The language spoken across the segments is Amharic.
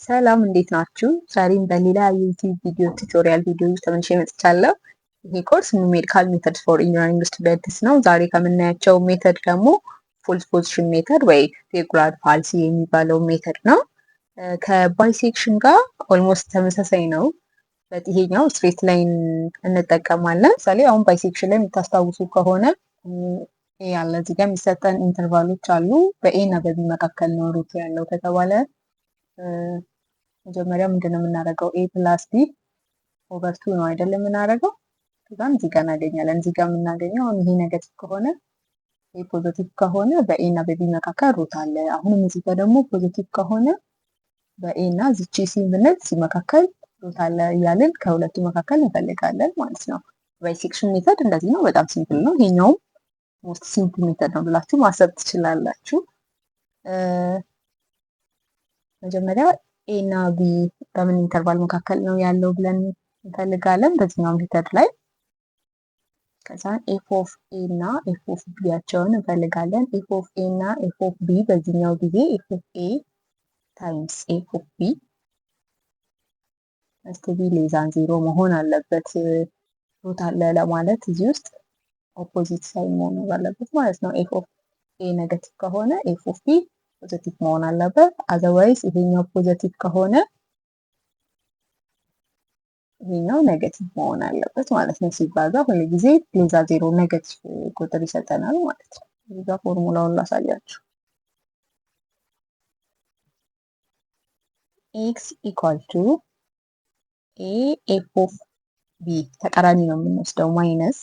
ሰላም እንዴት ናችሁ? ዛሬም በሌላ የዩቲዩብ ቪዲዮ ቱቶሪያል ቪዲዮ ተመልሼ መጥቻለሁ። ይሄ ኮርስ ኑሜሪካል ሜተድስ ፎር ኢንጂነሪንግ ስቱደንትስ ነው። ዛሬ ከምናያቸው ሜተድ ደግሞ ፉል ፖዚሽን ሜተድ ወይ ሬጉላር ፋልሲ የሚባለው ሜተድ ነው። ከባይሴክሽን ጋር ኦልሞስት ተመሳሳይ ነው። ይሄኛው ስትሬት ላይን እንጠቀማለን። ምሳሌ አሁን ባይሴክሽን ላይ የምታስታውሱ ከሆነ ያለ እዚህ ጋር የሚሰጠን ኢንተርቫሎች አሉ። በኤ እና በቢ መካከል ነው ሩት ያለው ከተባለ መጀመሪያ ምንድን ነው የምናደርገው? ኤ ፕላስ ቢ ኦቨር ቱ ነው አይደለም የምናደርገው። ከዛም እዚህ ጋር እናገኛለን። እዚህ ጋር የምናገኘው አሁን ይሄ ኔጌቲቭ ከሆነ ኤ ፖዚቲቭ ከሆነ በኤ እና በቢ መካከል ሩት አለ። አሁንም እዚህ ጋር ደግሞ ፖዚቲቭ ከሆነ በኤ እና ዚቺ ሲ ብንል ሲ መካከል ሩት አለ እያልን ከሁለቱ መካከል እንፈልጋለን ማለት ነው። ባይሴክሽን ሜተድ እንደዚህ ነው። በጣም ሲምፕል ነው። ይሄኛውም ሞስት ሲምፕል ሜተድ ነው ብላችሁ ማሰብ ትችላላችሁ። መጀመሪያ ኤ እና ቢ በምን ኢንተርቫል መካከል ነው ያለው ብለን እንፈልጋለን በዚህኛው ሜተድ ላይ። ከዛ ኤፍ ኦፍ ኤ እና ኤፍ ኦፍ ቢያቸውን እንፈልጋለን። ኤፍ ኦፍ ኤ እና ኤፍ ኦፍ ቢ በዚህኛው ጊዜ ኤፍ ኦፍ ኤ ታይምስ ኤፍ ኦፍ ቢ እስቲ ቢ ሌዛን ዜሮ መሆን አለበት። ሩት አለ ለማለት እዚህ ውስጥ ኦፖዚት ሳይን መሆን አለበት ማለት ነው። ኤፍ ኦፍ ኤ ኔጌቲቭ ከሆነ ኤፍ ኦፍ ቢ ፖዚቲቭ መሆን አለበት። አዘርዋይዝ ይሄኛው ፖዚቲቭ ከሆነ ይሄኛው ኔጌቲቭ መሆን አለበት ማለት ነው። ሲባዛ ሁሉ ጊዜ ሌዛ ዜሮ ኔጌቲቭ ቁጥር ይሰጠናል ማለት ነው። እዚህ ጋር ፎርሙላውን ላሳያችሁ። ኤክስ ኢኳል ቱ ኤ ኤፍ ኦፍ ቢ ተቃራኒ ነው የምንወስደው ማይነስ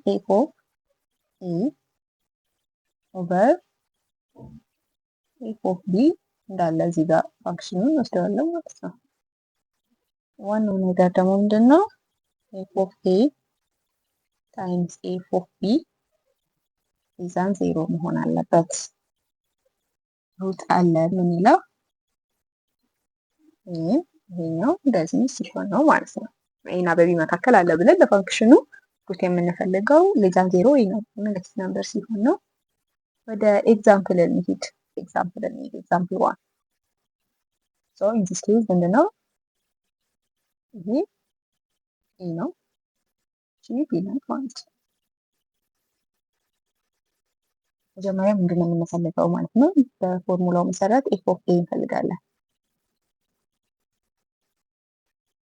ኤፍ ኦፍ ኤ ኦቨር ኤፍ ኦፍ ቢ እንዳለ እዚህ ጋር ፋንክሽኑን እንወስደዋለን ማለት ነው። ዋናው ነገር ደግሞ ምንድን ነው? ኤፍ ኦፍ ኤ ታይምስ ኤፍ ኦፍ ቢ ሚዛን ዜሮ መሆን አለበት። ሩት አለ የምንለው ይሄኛው እንደዚህ ሲሆን ነው ማለት ነው። ኤና በቢ መካከል አለ ብለን ለፋንክሽኑ ሩት የምንፈልገው ሌዛን ዜሮ ወይ ነው ኔጌቲቭ ነምበር ሲሆን ነው። ወደ ኤግዛምፕል እንሂድ። ኤግዛምፕል ዋን ሶ ኢን ዲስ ኬዝ ምንድነው ይሄ ኤ ነው ጂ ቢ ናት ማለት ነው። መጀመሪያ ምንድነው የምንፈልገው ማለት ነው? በፎርሙላው መሰረት ኤፍ ኦፍ ኤ እንፈልጋለን።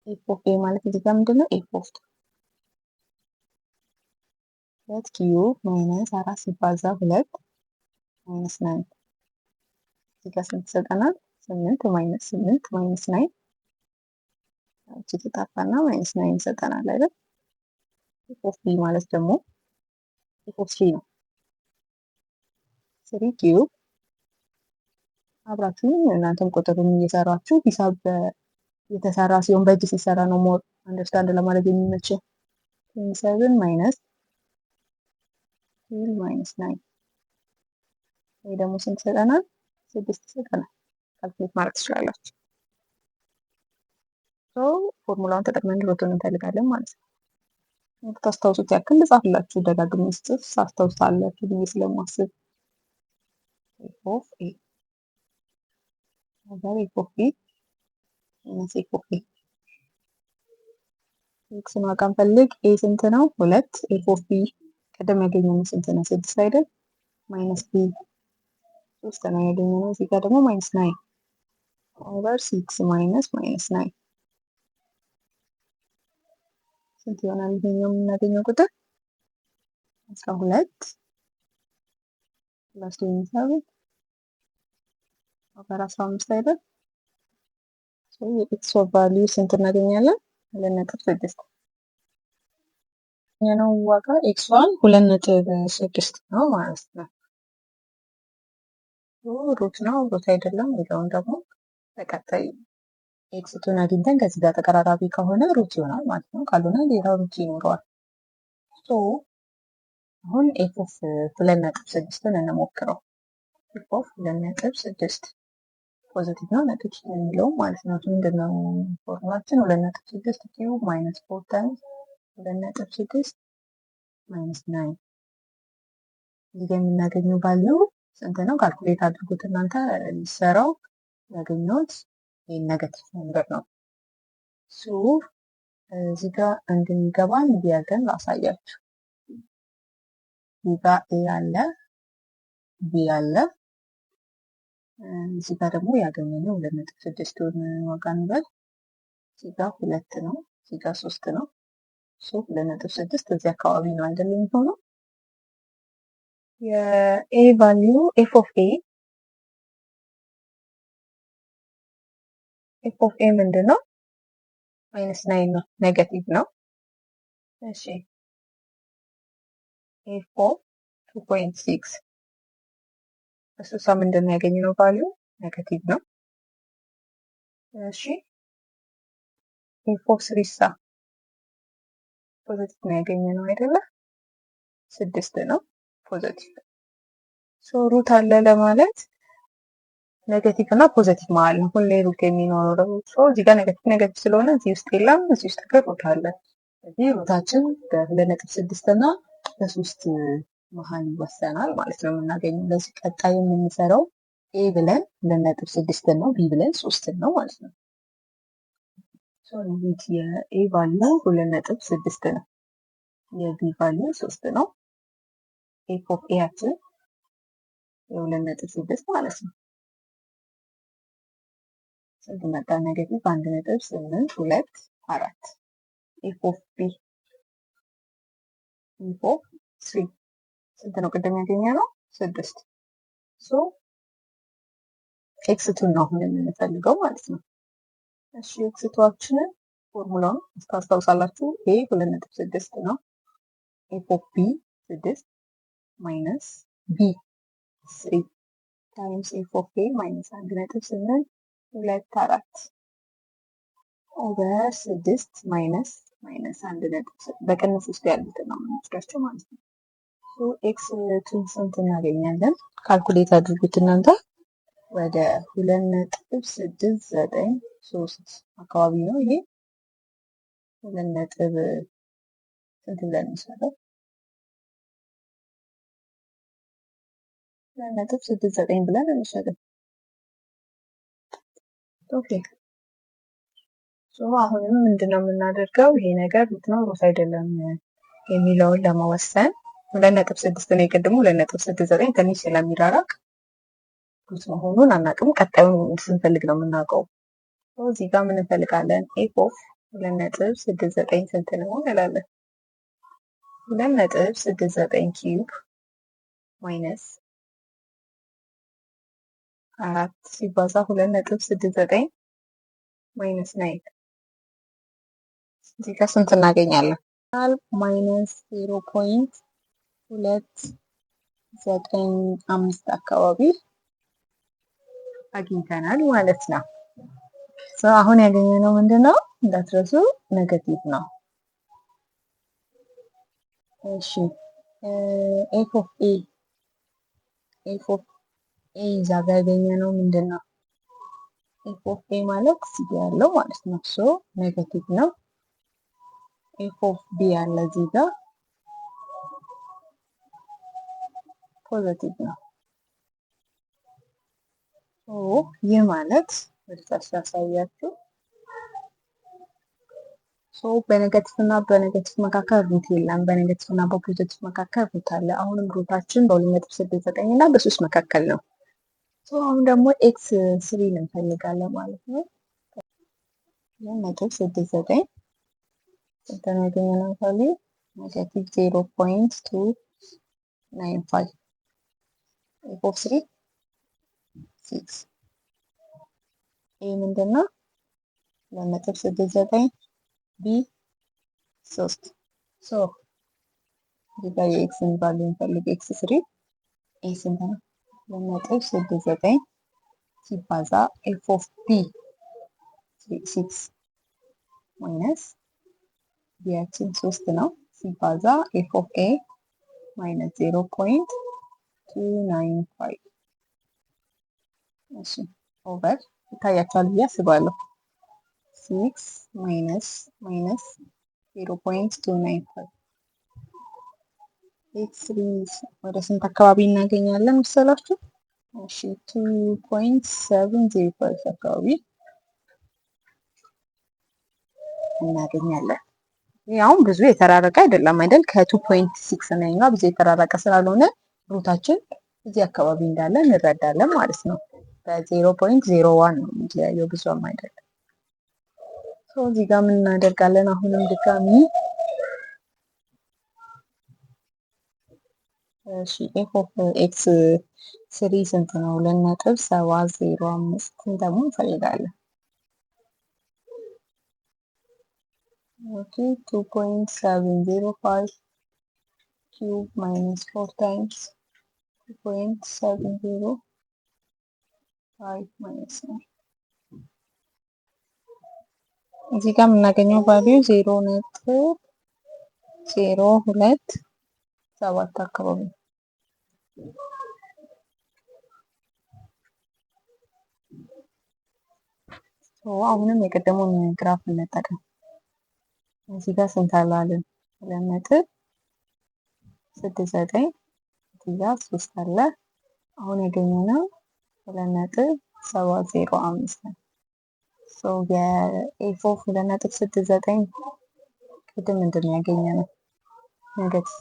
ኤፍ ኦፍ ኤ ማለት እዚህ ጋር ምንድነው? ኤፍ ኦፍ ሁለት ኪዩ ማይነስ አራት ሲባዛ ሁለት ማይነስ ናይን እዚህ ጋር ስንት ይሰጠናል? ስምንት ማይነስ ናይን እቺ ትጣፋና ማይነስ ናይን ይሰጠናል አይደል? ኤፍ ኦፍ ቢ ማለት ደግሞ ኤፍ ኦፍ ስሪ ነው። ስሪ ኪዩብ አብራችሁ እናንተም ቁጥሩን እየሰራችሁ ሂሳብ የተሰራ ሲሆን በእጅ ሲሰራ ነው ሞር አንደርስታንድ ለማድረግ የሚመቸው። 27 ማይነስ 2 ማይነስ 9 ወይ ደግሞ ስንት ይሰጠናል? 6 ይሰጠናል። ካልኩሌት ማድረግ ትችላላችሁ። ሶ ፎርሙላውን ተጠቅመን ሩቱን እንፈልጋለን ማለት ነው። ታስታውሱት ያክል ልጻፍላችሁ ደጋግሜ ስጽፍ ታስታውሳላችሁ ብዬ ስለማስብ ኤፍ ኦፍ ኤ ኦቨር ኤፍ ኦፍ ቢ ማይነስ ኤፍ ኦፍ ኤ ኤክስን ዋጋ እንፈልግ። ኤ ስንት ነው? 2 ኤፍ ኦፍ ቢ ቀደም ያገኘነው ስንት ነው? 6 አይደል? ማይነስ ቢ 3 ነው ያገኘነው። እዚህ ጋር ደግሞ ማይነስ 9 ኦቨር 6 ማይነስ 9 ስንት ይሆናል? ይሄኛው የምናገኘው ቁጥር 12 ፕላስ 27 ኦቨር 15 አይደል? የኤክስ ቫልዩ ስንት እናገኛለን? 2.6 ነው ዋጋ ኤክስ ዋን 2.6 ነው ማለት ነው። ሩት ነው ሩት አይደለም የሚለውን ደግሞ በቀጣይ ኤክስ ቱን አግኝተን ከዚህ ጋር ተቀራራቢ ከሆነ ሩት ይሆናል ማለት ነው። ካልሆነ ሌላ ሩት ይኖረዋል። ሶ አሁን ኤፍ ኦፍ 2.6ን እንሞክረው። ኤፍ ኦፍ 2.6 ፖዚቲቭ ነው ኔጌቲቭ የሚለው ማለት ነው። ምንድነው ፎርሙላችን? 2.6 ኪዩብ ማይነስ 4 ታይምስ 2.6 ማይነስ 9 እዚህ ጋር የምናገኘው ቫልዩ ስንት ነው? ካልኩሌት አድርጉት እናንተ የሚሰራው ያገኘሁት ይህን ነገቲቭ ነምበር ነው። ሶ እዚህ ጋር እንደሚገባን ቢያገን ላሳያችሁ። እዚህ ጋር ኤ አለ፣ ቢ አለ። እዚህ ጋር ደግሞ ያገኘነው 2.6 ዋጋ እንበል። እዚህ ጋር 2 ነው፣ እዚህ ጋር 3 ነው። ሶ 2.6 እዚህ አካባቢ ነው አይደል የሚሆነው። የኤ ቫልዩ ኤፍ ኦፍ ኤ ምንድን ነው? -9 ነው፣ ኔጋቲቭ ነው። እሺ ኤፍ ኦፍ 2.6 እሱ ምንድን ነው ያገኘነው? ቫልዩ ኔጋቲቭ ነው። እሺ ኤፍ ኦፍ 3 ፖዚቲቭ ነው ያገኘነው አይደለ? 6 ነው ፖዚቲቭ። ሶ ሩት አለ ለማለት ኔጋቲቭ እና ፖዚቲቭ መሀል ነው ሁሌ ሩት የሚኖረው። ሶ እዚህ ጋር ኔጋቲቭ ስለሆነ እዚህ ውስጥ የለም፣ እዚህ ውስጥ ግን ሩት አለ። ስለዚህ ሩታችን በ2.6 እና በ3 መሀል ይወሰናል ማለት ነው የምናገኘው። ለዚህ ቀጣይ የምንሰራው ኤ ብለን 2.6 ነው፣ ቢ ብለን 3 ነው ማለት ነው። ሶ የኤ ቫልዩ 2.6 ነው፣ የቢ ቫልዩ 3 ነው። ኤፍ ኦፍ ኤያችን የ2.6 ማለት ነው። ስንት መጣ? ኔጋቲቭ 1.824። ኤፍ ኦፍ ቢ ኤፍ ኦፍ 3 ስንት ነው? ቅድም ያገኘነው 6። ሶ ኤክስ2 ነው አሁን የምንፈልገው ማለት ነው። እሺ ኤክስ2ችንን ፎርሙላውን ታስታውሳላችሁ። ኤ 2.6 ነው። ኤፍ ኦፍ ቢ 6 ማይነስ ቢ 3 ታይምስ ኤፍ ኦፍ ኤ ማይነስ 1.824 ኦቨር 6 ማይነስ 1 በቅንፍ ውስጥ ያሉትን ነው የምንወስዳቸው ማለት ነው። ሶ ኤክስ2 ስንት እናገኛለን? ካልኩሌት አድርጉት እናንተ። ወደ 2.693 አካባቢ ነው ይሄ። 2 ስንት ብለን እንሰራው? 2.69 ብለን እንሰራው። ኦኬ ሶ አሁንም ምንድነው የምናደርገው? ይሄ ነገር ሩት ነው ሩት አይደለም የሚለውን ለመወሰን 2.6 ነው የቀድሞ 2.69 ትንሽ ስለሚራራቅ ሩት መሆኑን አናውቅም። ቀጣዩን ስንፈልግ ነው የምናውቀው። እዚህ ጋር ምን እንፈልጋለን? ኤፍ ኦፍ 2.69 ስንት ነው እንላለን። 2.69 ኪዩብ ማይነስ 4 ሲባዛ 2.69 ማይነስ 9 እዚህ ጋር ስንት እናገኛለን? ማይነስ 0.295 አካባቢ አግኝተናል ማለት ነው። አሁን ያገኘነው ምንድነው? እንዳትረሱ ኔጋቲቭ ነው። እሺ ኤፍ ኦፍ ኤ እዛ ጋር ያገኘነው ምንድነው? ኤፍ ኦፍ ኤ ማለት እዚህ ያለው ማለት ነው። ሶ ኔጋቲቭ ነው። ኤፍ ኦፍ ቢ ያለ እዚህ ጋር ፖዚቲቭ ነው። ሶ ይህ ማለት ወደታች ያሳያችሁ። ሶ በኔጋቲቭ እና በኔጋቲቭ መካከል ሩት የለም። በኔጋቲቭ እና በፖዚቲቭ መካከል ሩት አለ። አሁንም ሩታችን በ2.69 እና በ3 መካከል ነው። ሶ አሁን ደግሞ ኤክስ 3 እንፈልጋለን ማለት ነው። 2.69 እንትን ያገኘነው ቫልዩ ኔጋቲቭ 0.295 ኤፍ ኦፍ 3 6 ይህ ምንድነው? 2.69 ቢ 3 ሶ እዚህ ጋር የኤክስን ቫልዩ እንፈልግ። ኤክስ 3 ኤ ስንት ነው? 2.69 ሲባዛ ኤፍ ኦፍ ቢ 6 ማይነስ ቢያችን 3 ነው ሲባዛ ኤፍ ኦፍ ኤ ማይነስ 0.295 እሺ ኦቨር ይታያችኋል ብዬ አስባለሁ። 6 ማይነስ 0.295 ኤክስ 3 ወደ ስንት አካባቢ እናገኛለን መሰላችሁ? እሺ 2.705 አካባቢ እናገኛለን። ይህ አሁን ብዙ የተራረቀ አይደለም አይደል? ከ2.6 እና ይሄኛው ብዙ የተራረቀ ስላልሆነ ሩታችን እዚህ አካባቢ እንዳለ እንረዳለን ማለት ነው። በ0.01 ነው የሚለያየው፣ ብዙም አይደለም። እዚህ ጋር ምን እናደርጋለን? አሁንም ድጋሚ እሺ ኤፍ ኦፍ ኤክስ ስሪ ስንት ነው? 2.705 ደግሞ እንፈልጋለን። ኦኬ 2.705 cube minus 4 times 2.705 minus 9 እዚህ ጋር የምናገኘው ቫልዩ 0.027 አካባቢ። አሁንም የቀደሙን ግራፍ እንጠቀም። እዚህ ጋር ስንት አለን? 2.69 እዚህ ጋር 3 አለ። አሁን ያገኘነው 2.705 ነው። የኤፍ ኦፍ 2.69 ቅድም ምንድን ነው ያገኘነው? ነገቲቭ።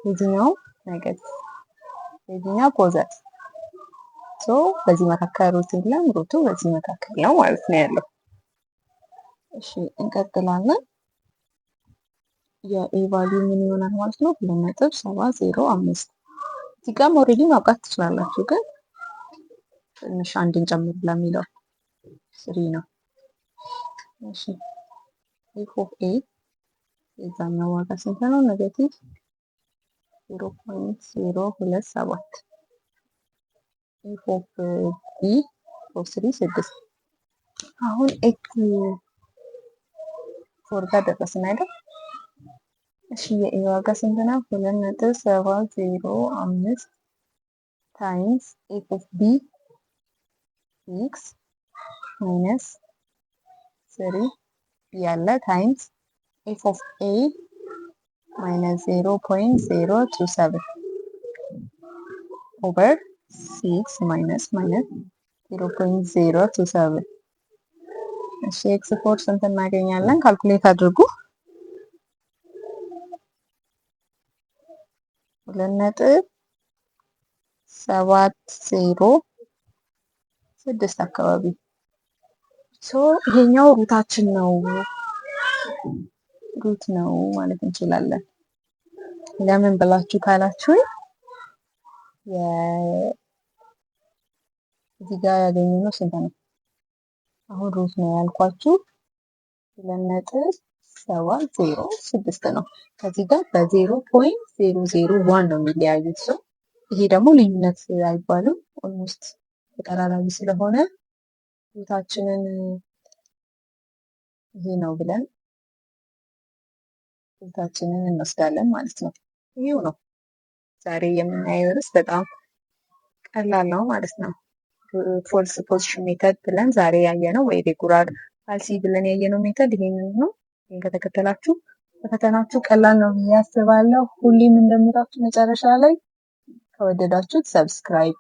የዚህኛው ነገቲቭ፣ የዚህኛው ፖዘቲቭ። በዚህ መካከል ሩት የለም፣ ሩቱ በዚህ መካከል ነው ማለት ነው ያለው። እሺ እንቀጥላለን። የኤ ቫልዩ ምን ይሆናል ማለት ነው? 2.705። እዚህ ጋር ኦልሬዲ ማውቃት ትችላላችሁ፣ ግን ትንሽ አንድን ጨምር ለሚለው 3 ነው። እሺ ኤፍ ኦፍ ኤ የዛኛው ዋጋ ስንት ነው? ኔጌቲቭ 0.027። ኤፍ ኦፍ ቢ ኦፍ 3 6። አሁን ኤክስ ፎር ጋር ደረስን አይደል? እሺ የኤ ዋጋ ስንት ነው? 2.705 ታይምስ ኤፍ ኦፍ ቢ ኤክስ ማይነስ 3 ያለ ታይምስ ኤፍ ኦፍ ኤ ማይነስ 0.027 ኦቨር 6 ማይነስ 0.027። እሺ ኤክስ ፎር ስንት እናገኛለን? ካልኩሌት አድርጉ። 2.706 አካባቢ። ይሄኛው ሩታችን ነው፣ ሩት ነው ማለት እንችላለን። ለምን ብላችሁ ካላችሁኝ እዚህ ጋር ያገኘነው ስንት ነው? አሁን ሩት ነው ያልኳችሁ 2.706 ነው። ከዚህ ጋር በ0.001 ነው የሚለያዩት። ይሄ ደግሞ ልዩነት አይባልም፣ ኦልሞስት ተቀራራቢ ስለሆነ ሩታችንን ይሄ ነው ብለን ሩታችንን እንወስዳለን ማለት ነው። ይሄው ነው ዛሬ የምናየው ርዕስ። በጣም ቀላል ነው ማለት ነው። ፎልስ ፖዚሽን ሜተድ ብለን ዛሬ ያየነው ወይ ሬጉላር ፋልሲ ብለን ያየነው ሜተድ ይሄንን ነው። ይሄን ከተከተላችሁ በፈተናችሁ ቀላል ነው ብዬ አስባለሁ። ሁሌም እንደምታችሁ መጨረሻ ላይ ከወደዳችሁት ሰብስክራይብ